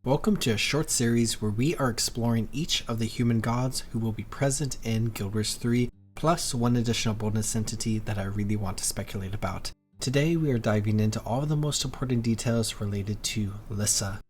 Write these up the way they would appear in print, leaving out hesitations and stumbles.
Welcome to a short series where we are exploring each of the human gods who will be present in Guild Wars 3, plus one additional bonus entity that I really want to speculate about. Today we are diving into all of the most important details related to Lyssa.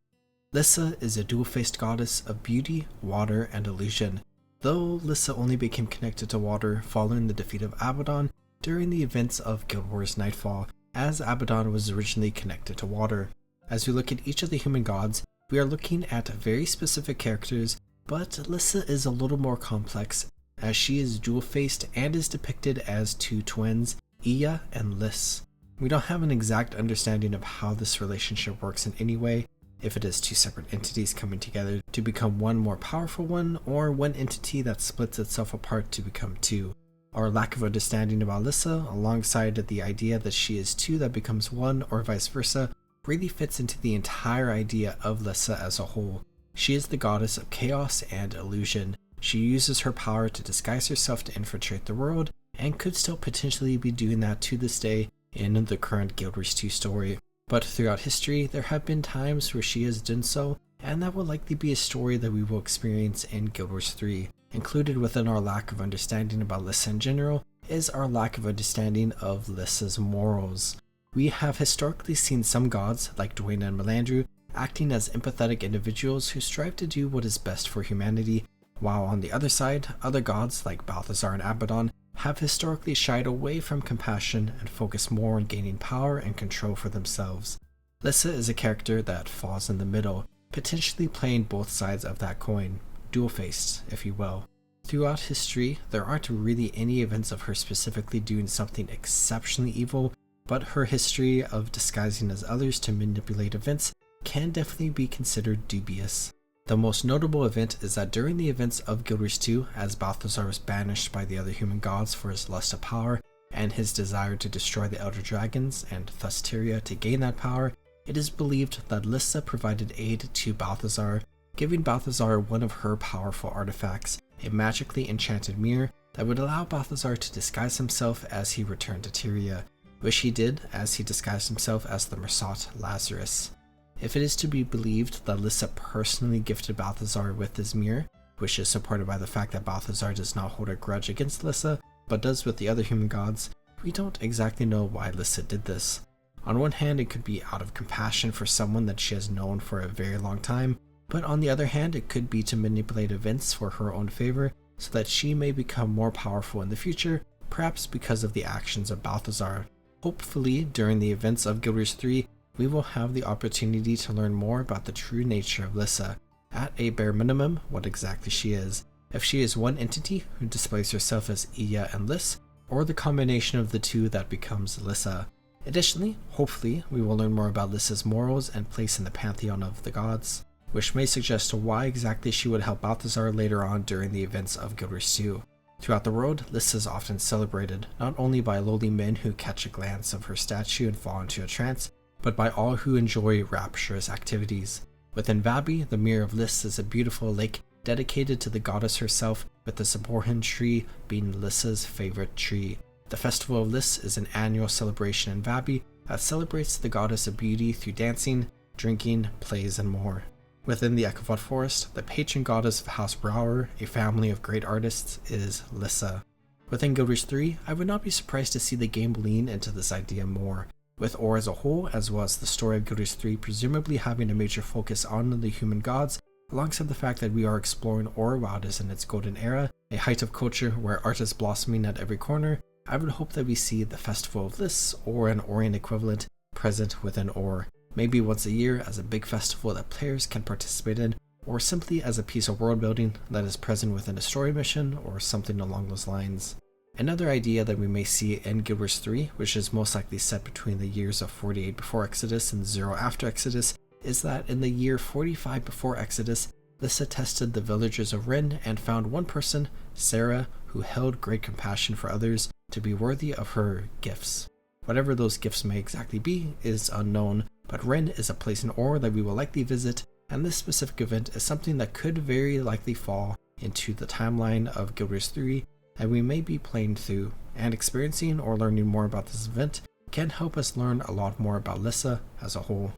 Lyssa is a dual-faced goddess of beauty, water, and illusion. Though Lyssa only became connected to water following the defeat of Abaddon during the events of Guild Wars Nightfall, as Abaddon was originally connected to water. As we look at each of the human gods, we are looking at very specific characters, but Lyssa is a little more complex, as she is dual-faced and is depicted as two twins, Iya and Lyss. We don't have an exact understanding of how this relationship works in any way, if it is two separate entities coming together to become one more powerful one, or one entity that splits itself apart to become two. Our lack of understanding about Lyssa, alongside the idea that she is two that becomes one, or vice versa, really fits into the entire idea of Lyssa as a whole. She is the goddess of chaos and illusion. She uses her power to disguise herself to infiltrate the world, and could still potentially be doing that to this day in the current Guild Wars 2 story. But throughout history, there have been times where she has done so, and that will likely be a story that we will experience in Guild Wars 3. Included within our lack of understanding about Lyssa in general is our lack of understanding of Lyssa's morals. We have historically seen some gods, like Dwayne and Melandru, acting as empathetic individuals who strive to do what is best for humanity, while on the other side, other gods, like Balthazar and Abaddon, have historically shied away from compassion and focus more on gaining power and control for themselves. Lyssa is a character that falls in the middle, potentially playing both sides of that coin, dual-faced, if you will. Throughout history, there aren't really any events of her specifically doing something exceptionally evil, but her history of disguising as others to manipulate events can definitely be considered dubious. The most notable event is that during the events of Guild Wars 2, as Balthazar was banished by the other human gods for his lust of power and his desire to destroy the Elder Dragons and thus Tyria to gain that power, it is believed that Lyssa provided aid to Balthazar, giving Balthazar one of her powerful artifacts, a magically enchanted mirror that would allow Balthazar to disguise himself as he returned to Tyria, which he did as he disguised himself as the Mersat Lazarus. If it is to be believed that Lyssa personally gifted Balthazar with his mirror, which is supported by the fact that Balthazar does not hold a grudge against Lyssa, but does with the other human gods, we don't exactly know why Lyssa did this. On one hand, it could be out of compassion for someone that she has known for a very long time, but on the other hand, it could be to manipulate events for her own favor, so that she may become more powerful in the future, perhaps because of the actions of Balthazar. Hopefully, during the events of Guild Wars 3, we will have the opportunity to learn more about the true nature of Lyssa, at a bare minimum, what exactly she is, if she is one entity who displays herself as Iya and Lyss, or the combination of the two that becomes Lyssa. Additionally, hopefully, we will learn more about Lyssa's morals and place in the pantheon of the gods, which may suggest why exactly she would help Balthazar later on during the events of Guild Wars 2. Throughout the world, Lyssa is often celebrated, not only by lowly men who catch a glance of her statue and fall into a trance, but by all who enjoy rapturous activities. Within Vabi, the Mirror of Lyssa is a beautiful lake dedicated to the goddess herself, with the Saborhan tree being Lyssa's favorite tree. The Festival of Lyssa is an annual celebration in Vabi that celebrates the goddess of beauty through dancing, drinking, plays, and more. Within the Ekavod Forest, the patron goddess of House Brower, a family of great artists, is Lyssa. Within Guild Wars 3, I would not be surprised to see the game lean into this idea more, with Ore as a whole, as well as the story of Guild Wars 3 presumably having a major focus on the human gods, alongside the fact that we are exploring Ore while it is in its golden era, a height of culture where art is blossoming at every corner. I would hope that we see the Festival of Lyssa, or an Orient equivalent, present within Ore. Maybe once a year as a big festival that players can participate in, or simply as a piece of world building that is present within a story mission or something along those lines. Another idea that we may see in Guild Wars 3, which is most likely set between the years of 48 before Exodus and 0 after Exodus, is that in the year 45 before Exodus, Lyssa tested the villagers of Ren and found one person, Sarah, who held great compassion for others, to be worthy of her gifts. Whatever those gifts may exactly be is unknown, but Ren is a place in Ore that we will likely visit, and this specific event is something that could very likely fall into the timeline of Guild Wars 3, and we may be playing through, and experiencing or learning more about this event can help us learn a lot more about Lyssa as a whole.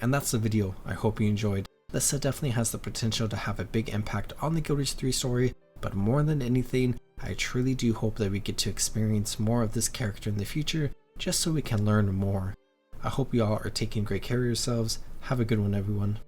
And that's the video. I hope you enjoyed. Lyssa definitely has the potential to have a big impact on the Guild Wars 3 story, but more than anything, I truly do hope that we get to experience more of this character in the future, just so we can learn more. I hope you all are taking great care of yourselves. Have a good one, everyone.